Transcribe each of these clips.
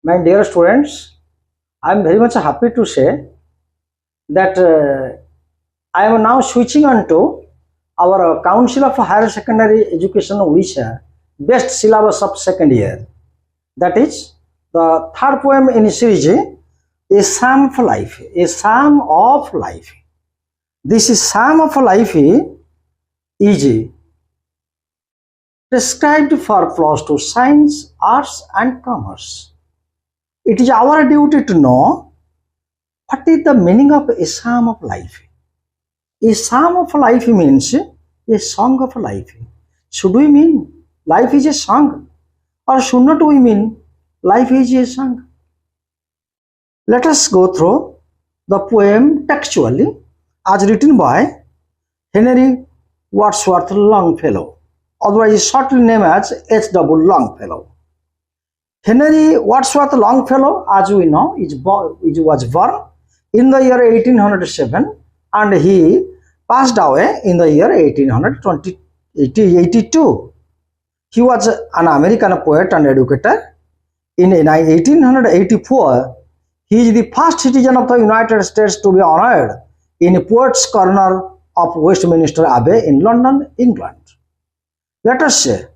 My dear students, I am very much happy to say that I am now switching on to our Council of Higher Secondary Education ODISHA best syllabus of second year. That is the third poem in series, A Psalm of Life. A Psalm of Life. This is Psalm of Life is prescribed for +2 Science, Arts and Commerce. It is our duty to know what is the meaning of a psalm of life. A psalm of life means a song of life. Should we mean life is a song, or should not we mean life is a song? Let us go through the poem textually as written by Henry Wadsworth Longfellow, otherwise shortly named as H.W. Longfellow. Henry Wadsworth Longfellow, as we know, was born in the year 1807 and he passed away in the year 1882. He was an American poet and educator. In 1884, he is the first citizen of the United States to be honored in Poets' Corner of Westminster Abbey in London, England. Let us say,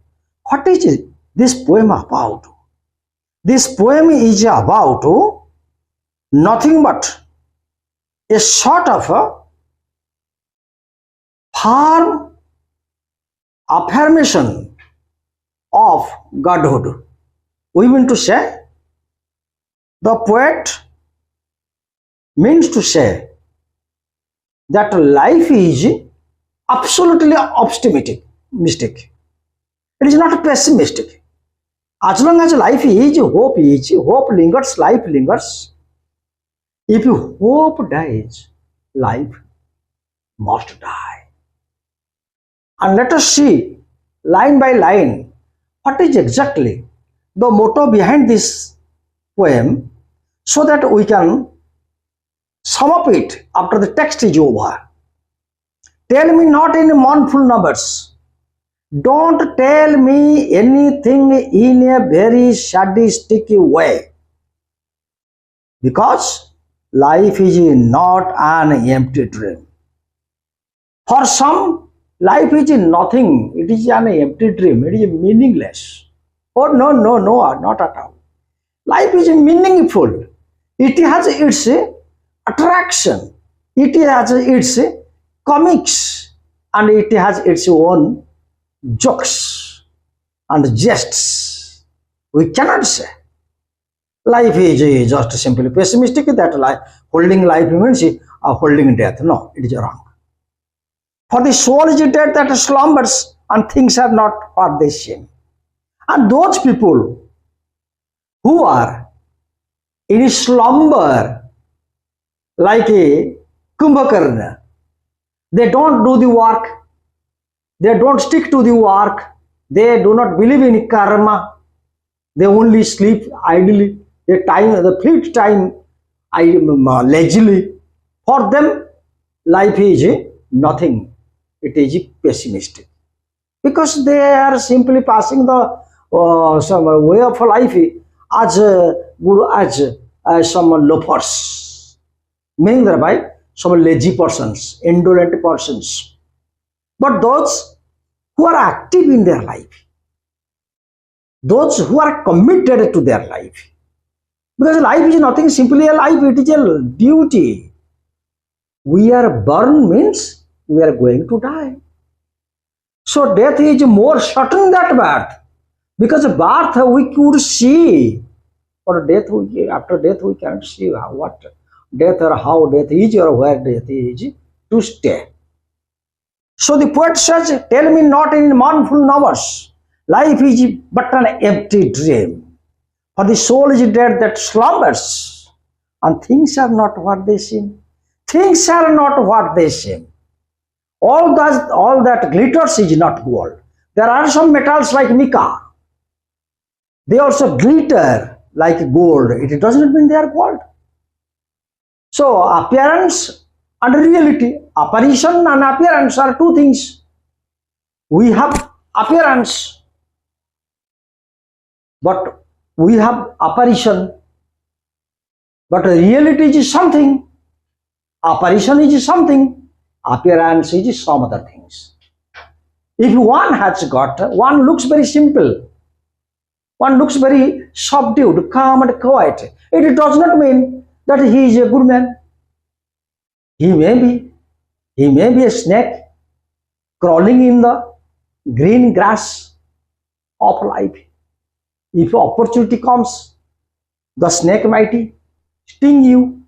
what is this poem about? This poem is about nothing but a sort of a firm affirmation of godhood. We mean to say, the poet means to say that life is absolutely optimistic. It is not pessimistic. As long as life is, hope lingers, life lingers. If hope dies, life must die. And let us see, line by line, what is exactly the motto behind this poem, so that we can sum up it after the text is over. Tell me not in mournful numbers. Don't tell me anything in a very sadistic way, because life is not an empty dream. For some, life is nothing. It is an empty dream. It is meaningless. Oh, no, not at all. Life is meaningful. It has its attraction. It has its comics. And it has its own jokes and jests. We cannot say life is just simply pessimistic, that life, holding life means holding death. No, it is wrong. For the soul is dead that slumbers and things are not what they seem. And those people who are in slumber like a Kumbhakarna, they don't do the work. They don't stick to the work. They do not believe in karma. They only sleep idly. They fleet time lazily. For them, life is nothing. It is pessimistic, because they are simply passing the some way of life as some loafers, meaning thereby some lazy persons, indolent persons. But those who are active in their life, those who are committed to their life, because life is nothing simply a life, it is a duty. We are born means we are going to die. So death is more certain than birth, because birth we could see, but death after death we cannot see what death or how death is or where death is to stay. So the poet says, tell me not in mournful numbers, life is but an empty dream. For the soul is dead that slumbers, and things are not what they seem. Things are not what they seem. All that glitters is not gold. There are some metals like mica. They also glitter like gold. It does not mean they are gold. So appearance and reality, apparition and appearance are two things. We have appearance, but we have apparition. But reality is something, apparition is something, appearance is some other things. If one has got, one looks very simple, one looks very subdued, calm and quiet. It does not mean that he is a good man. He may be a snake crawling in the green grass of life. If opportunity comes, the snake might sting you,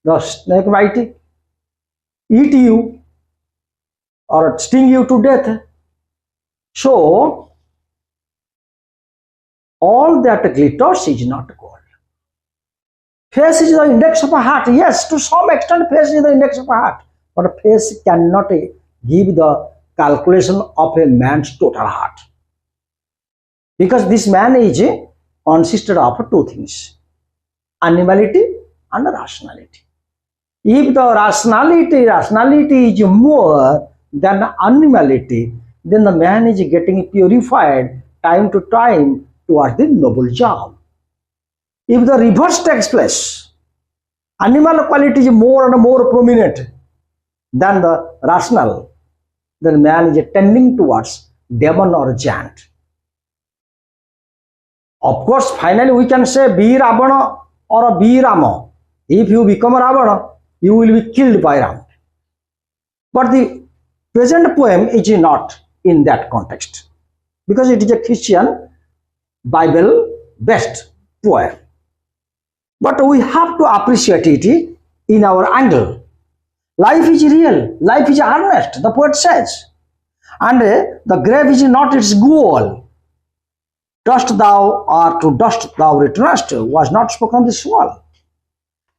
the snake might eat you or sting you to death. So, all that glitters is not gold. Face is the index of a heart. Yes, to some extent face is the index of a heart. But face cannot give the calculation of a man's total heart. Because this man is consisted of two things, animality and rationality. If the rationality is more than animality, then the man is getting purified time to time towards the noble job. If the reverse takes place, animal quality is more and more prominent than the rational, then man is tending towards demon or giant. Of course, finally we can say be Ravana or be Rama. If you become Ravana, you will be killed by Ram. But the present poem is not in that context, because it is a Christian Bible based poem. But we have to appreciate it in our angle. Life is real, life is earnest, the poet says. And the grave is not its goal. Dust thou, or to dust thou returnest, was not spoken on this wall.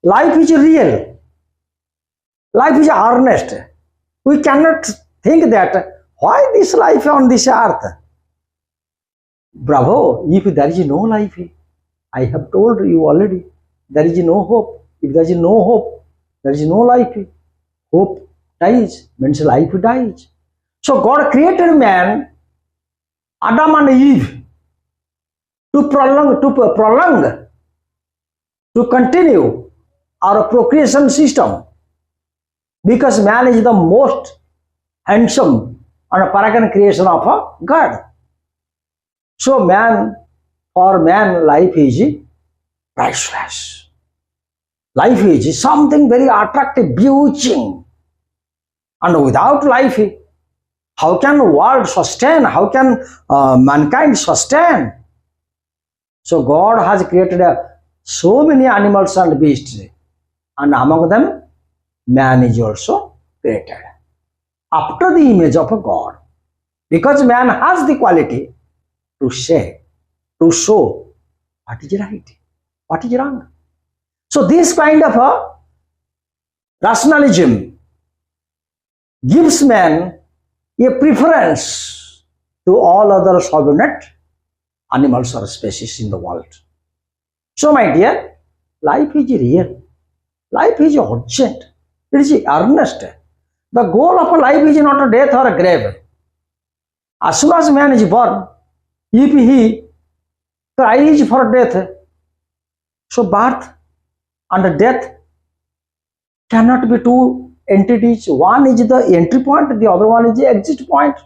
Life is real. Life is earnest. We cannot think that why this life on this earth. Bravo, if there is no life, I have told you already, there is no hope. If there is no hope, there is no life. Hope dies, means life dies. So God created man, Adam and Eve, to continue our procreation system, because man is the most handsome and paragon creation of God. So for man, life is priceless. Life is something very attractive, bewitching. And without life, how can the world sustain? How can mankind sustain? So God has created so many animals and beasts, and among them man is also created after the image of a God, because man has the quality to say, to show what is right, what is wrong. So this kind of a rationalism gives man a preference to all other subordinate animals or species in the world. So my dear, life is real, life is urgent, it is earnest. The goal of a life is not a death or a grave. As soon as man is born, if he cries for death, so birth and death cannot be two entities. One is the entry point, the other one is the exit point.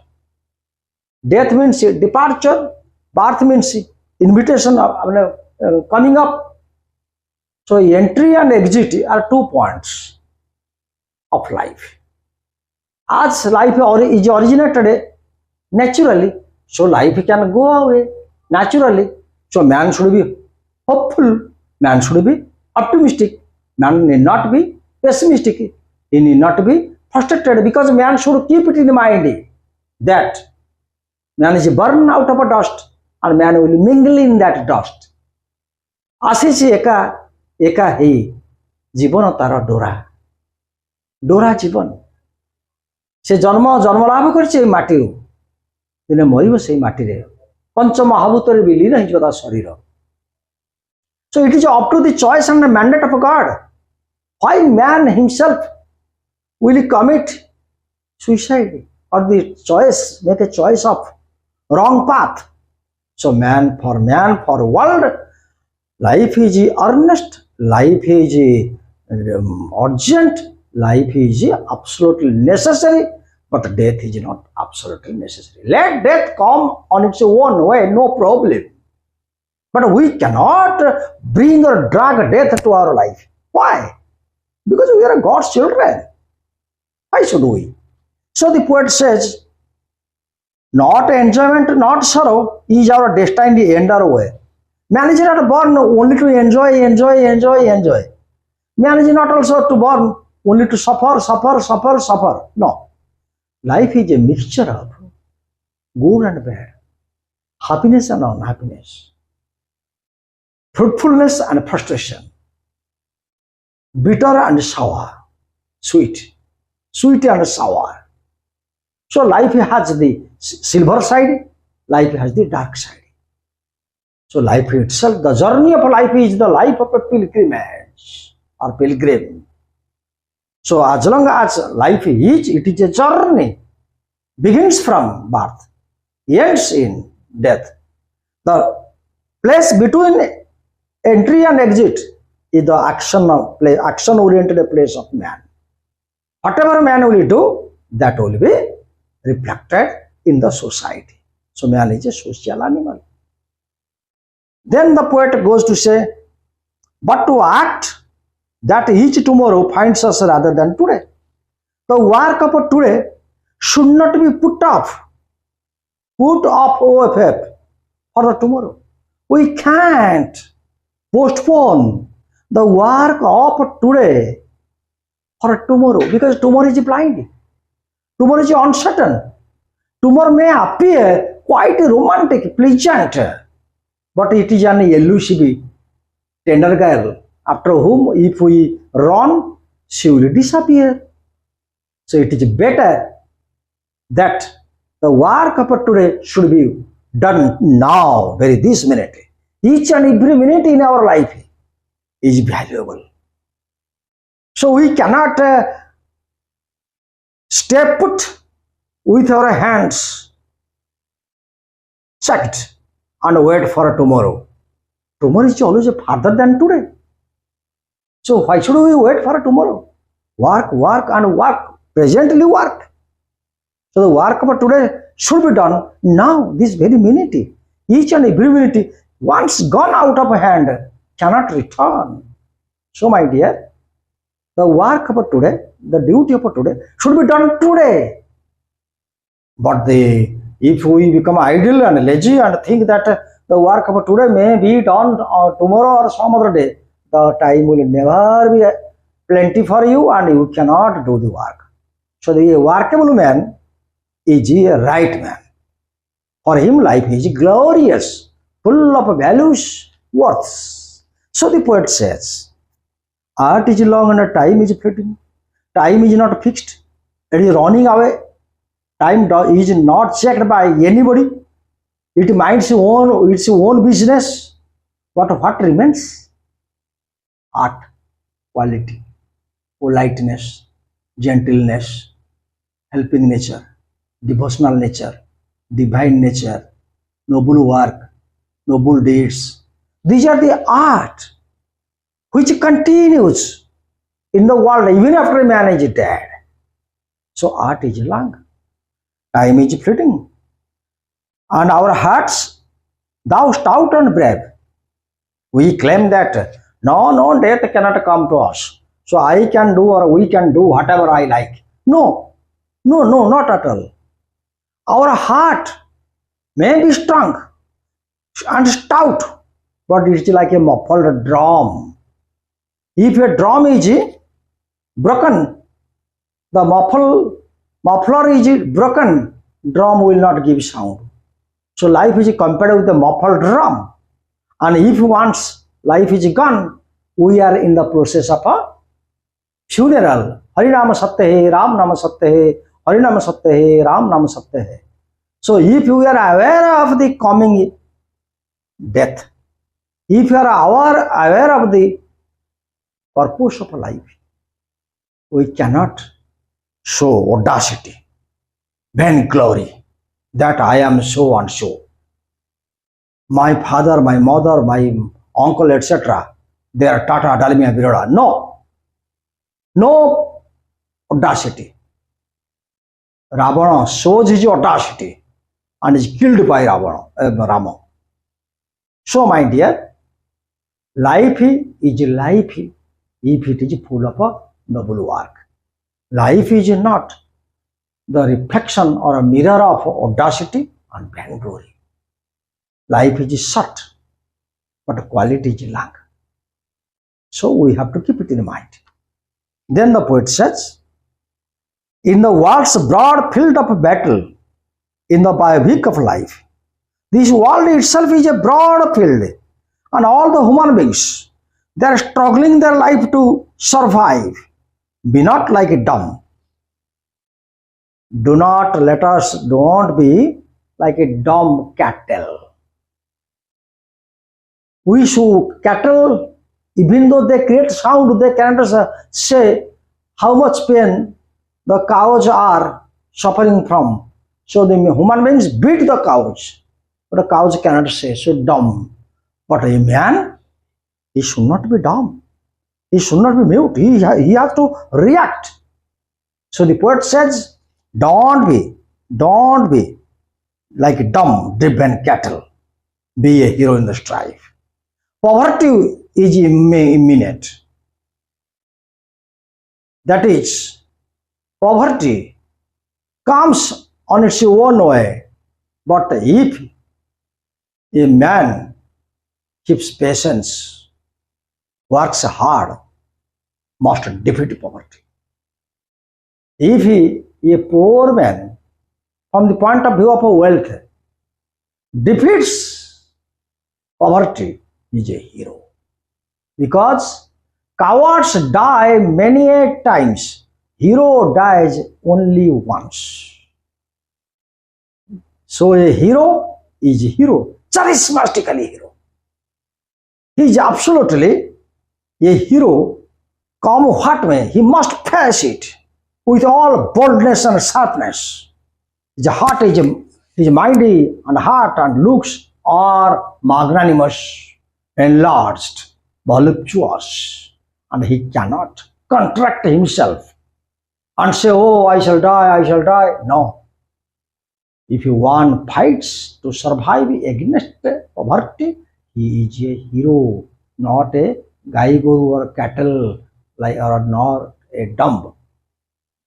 Death means departure, birth means invitation, coming up. So entry and exit are 2 points of life. As life is originated naturally, so life can go away naturally. So man should be hopeful, man should be optimistic, man need not be pessimistic, he need not be frustrated, because man should keep it in mind that man is born out of a dust and man will mingle in that dust. Asisi eka he jibon tara dora, dora jibon. Se janma labh koriche matiru, dine moribo sei matire. Pancha mahabhutare vilina hijiba ta sharira. So it is up to the choice and the mandate of God. Why man himself will commit suicide or the choice, make a choice of wrong path. So for world, life is earnest, life is urgent, life is absolutely necessary, but death is not absolutely necessary. Let death come on its own way, no problem. But we cannot bring or drag death to our life. Why? Because we are God's children. Why should we? So the poet says, not enjoyment, not sorrow is our destined end or way. Man is not born only to enjoy. Man is not also to born only to suffer. No. Life is a mixture of good and bad, happiness and unhappiness, fruitfulness and frustration, bitter and sour, sweet and sour. So life has the silver side, life has the dark side. So life itself, the journey of life is the life of a pilgrimage or pilgrim. So as long as life is, it is a journey, begins from birth, ends in death. The place between entry and exit is the action-oriented place of man. Whatever man will do, that will be reflected in the society. So man is a social animal. Then the poet goes to say, but to act, that each tomorrow finds us rather than today. The work of today should not be put off OFF for the tomorrow. We can't postpone the work of today for tomorrow, because tomorrow is blind. Tomorrow is uncertain. Tomorrow may appear quite romantic, pleasant, but it is an elusive tender girl, after whom if we run, she will disappear. So it is better that the work of today should be done now, this minute. Each and every minute in our life is valuable. So we cannot stay put with our hands checked and wait for tomorrow. Tomorrow is always farther than today. So why should we wait for tomorrow? Work and work. Presently work. So the work of today should be done now, this very minute. Each and every minute, once gone out of hand, cannot return. So my dear, the work of today, the duty of today should be done today. But if we become idle and lazy and think that the work of today may be done tomorrow or some other day, the time will never be plenty for you and you cannot do the work. So the workable man is a right man. For him life is glorious, full of values, worths. So the poet says, art is long and time is fleeting. Time is not fixed. It is running away. Time is not checked by anybody. It minds its own business. But what remains? Art, quality, politeness, gentleness, helping nature, devotional nature, divine nature, noble work, noble deeds. These are the art which continues in the world even after man is dead. So art is long, time is fleeting, and our hearts, thou stout and brave, we claim that no, death cannot come to us. So I can do or we can do whatever I like. No, not at all. Our heart may be strong and stout, but it's like a muffled drum. If a drum is broken, the muffler is broken, drum will not give sound. So life is compared with a muffled drum. And if once life is gone, we are in the process of a funeral. Harinama Satya Hai, Ram Nama Satya Hai, Harinama Satya Hai, Ram Nama Satya Hai. So if you are aware of the coming death, if you are aware of the purpose of life, we cannot show audacity, vainglory, that I am so and so. My father, my mother, my uncle, etc. they are Tata, Dalmia, Viroda. No. No audacity. Ravana shows his audacity and is killed by Rama. So, my dear, life is life if it is full of a noble work. Life is not the reflection or a mirror of audacity and vainglory. Life is short, but quality is long. So we have to keep it in mind. Then the poet says, in the world's broad field of battle, in the biopic of life, this world itself is a broad field, and all the human beings, they are struggling their life to survive. Be not like a dumb. Don't be like a dumb cattle. We should cattle, even though they create sound, they cannot say how much pain the cows are suffering from. So the human beings beat the cows, but the cows cannot say, so dumb. But a man, he should not be dumb. He should not be mute. He has to react. So the poet says, don't be like dumb, driven cattle. Be a hero in the strife. Poverty is imminent. That is, poverty comes on its own way. But if a man keeps patience, works hard, must defeat poverty. If a poor man, from the point of view of wealth, defeats poverty, he is a hero. Because cowards die many a times, hero dies only once. So a hero is a hero, charismatically hero. He is absolutely a hero, come what may, he must face it with all boldness and sharpness. His heart his mind and heart and looks are magnanimous, enlarged, voluptuous, and he cannot contract himself and say, oh, I shall die. No. If one fights to survive against poverty, he is a hero, not a guy or cattle, or nor a dumb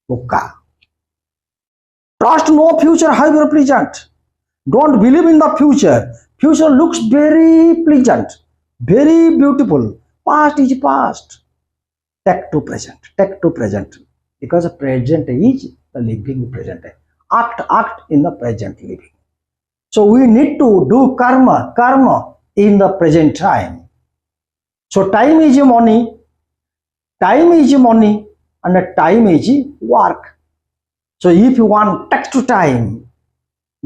buka. Trust no future, however pleasant. Don't believe in the future. Future looks very pleasant, very beautiful. Past is past. Take to present. Because the present is the living present. Act in the present living. So we need to do karma in the present time. So time is money, and time is work. So if you want takes to time,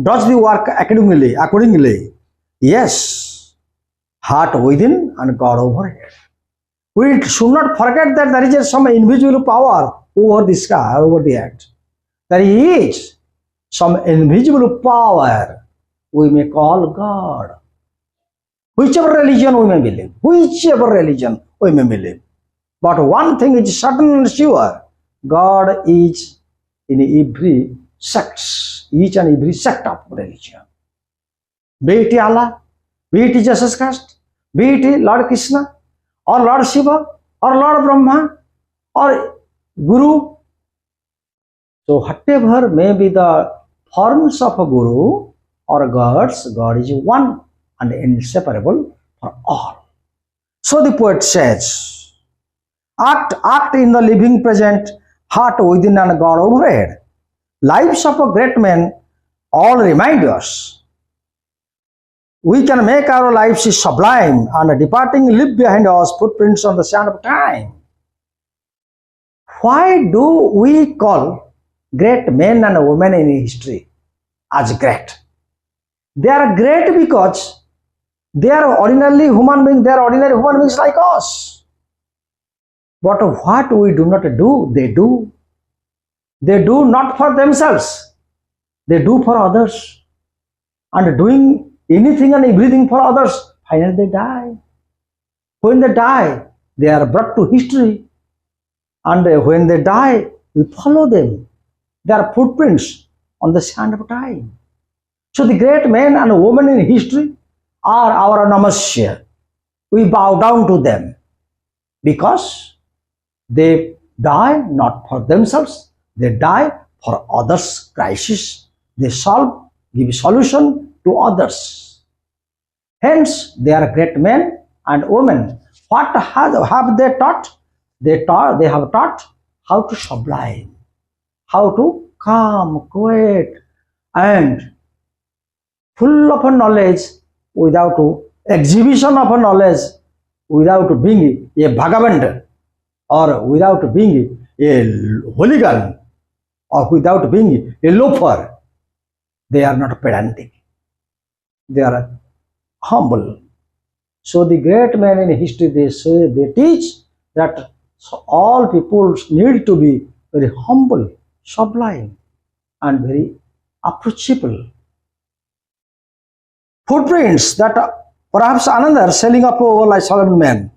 does the work accordingly. Yes, heart within and God overhead. We should not forget that there is some invisible power over the sky, over the earth. There is some invisible power we may call God. Whichever religion we may believe. But one thing is certain and sure, God is in every sect, each and every sect of religion. Be it Allah, be it Jesus Christ, be it Lord Krishna, or Lord Shiva, or Lord Brahma, or Guru. So whatever may be the forms of a Guru or gods, God is one and inseparable for all. So the poet says, act in the living present, heart within and God overhead. Lives of a great man all remind us. We can make our lives sublime and departing leave behind us footprints on the sand of time. Why do we call great men and women in history as great? They are great because they are ordinary human beings like us. But what we do not do, they do. They do not for themselves. They do for others. And doing anything and everything for others, finally they die. When they die, they are brought to history. And when they die, we follow them. Their footprints on the sand of time. So the great men and women in history are our namaskar. We bow down to them because they die not for themselves, they die for others' crisis. They give solution to others. Hence, they are great men and women. What have they taught? They have taught how to sublime, how to calm, quiet, and full of knowledge without exhibition of knowledge, without being a vagabond or without being a hooligan or without being a loafer. They are not pedantic. They are humble. So the great men in history, they teach that all people need to be very humble, sublime, and very approachable. Footprints that perhaps another sailing up over like Solomon man.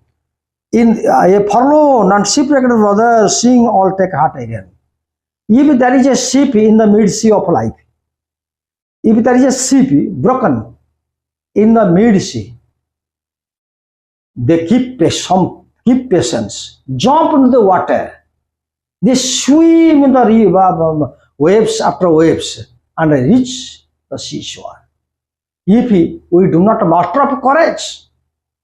In a forlorn and shipwrecked brother, seeing all take heart again. If there is a ship in the mid-sea of life, if there is a ship broken in the mid-sea, they keep patience, jump into the water, they swim in the river, waves after waves, and reach the seashore. If we do not master up courage,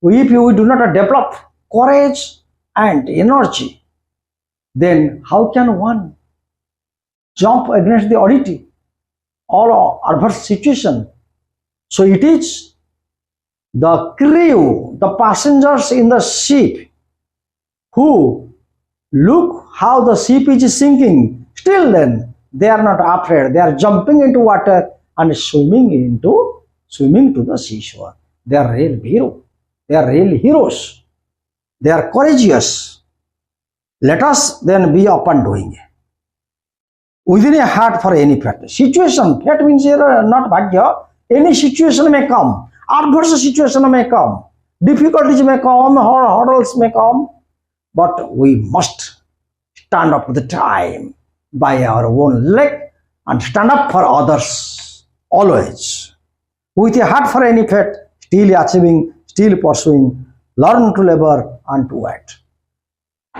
if we do not develop courage and energy, then how can one jump against the oddity, all adverse situation? So it is the crew, the passengers in the ship who look how the ship is sinking. Still then, they are not afraid. They are jumping into water and swimming to the seashore. They are real heroes. They are real heroes. They are courageous. Let us then be up and doing. Within a heart for any fate. Situation, fate means not bhagya. Any situation may come. Adverse situation may come. Difficulties may come, hurdles may come. But we must stand up to the time by our own leg and stand up for others always. With a heart for any fate, still achieving, still pursuing, learn to labor and to wait.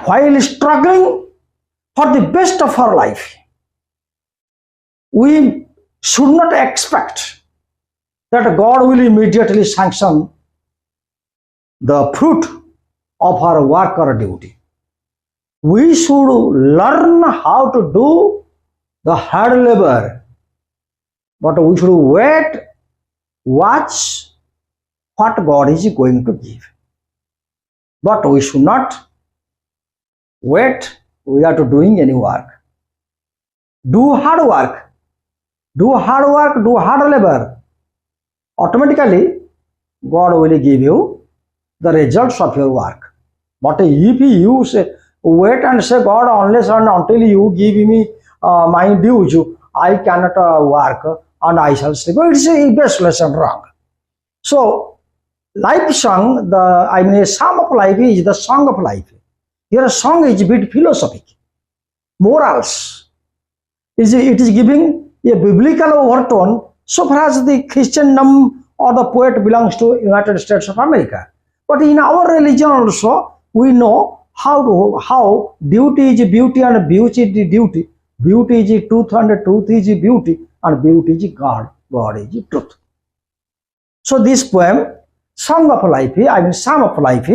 While struggling for the best of our life, we should not expect that God will immediately sanction the fruit of our work or duty. We should learn how to do the hard labor, but we should wait, watch what God is going to give. But we should not wait without doing any work. Do hard work, do hard labor. Automatically, God will give you the results of your work. But if you say, wait and say, God, unless and until you give me my dues, I cannot work and I shall say, well, it's a best lesson wrong. So, life song, a psalm of life is the song of life. Your song is a bit philosophic. Morals. It is giving a biblical overtone so far as the Christendom or the poet belongs to United States of America. But in our religion also, we know how duty is beauty and beauty is duty. Beauty is truth and truth is beauty and beauty is God. God is truth. So this poem, Song of Life, Psalm of Life,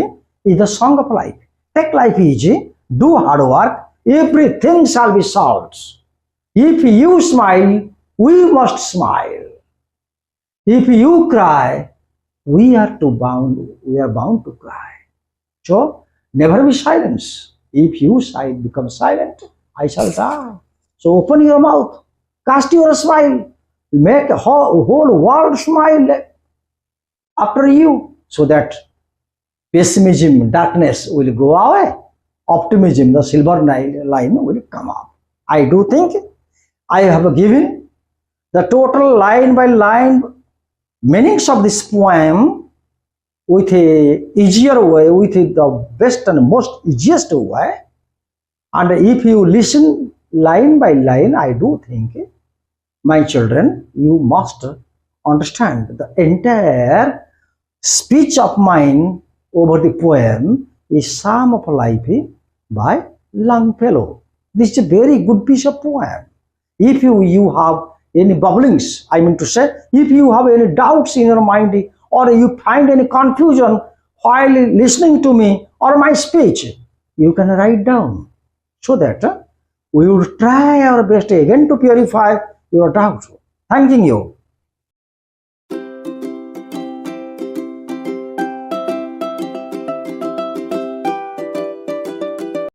is the song of life. Take life easy, do hard work, everything shall be solved. If you smile, we must smile. If you cry, we are bound to cry. So never be silent. If you become silent, I shall die. So open your mouth, cast your smile, make a whole world smile after you, so that pessimism, darkness will go away. Optimism, the silver line will come up. I do think I have given the total line by line meanings of this poem with a easier way, with the best and most easiest way. And if you listen line by line, I do think, my children, you must understand the entire speech of mine over the poem is Psalm of Life by Longfellow. This is a very good piece of poem. If you have any bubblings, I mean to say, if you have any doubts in your mind, or you find any confusion while listening to me or my speech, you can write down, so that we will try our best again to purify your doubts. Thanking you.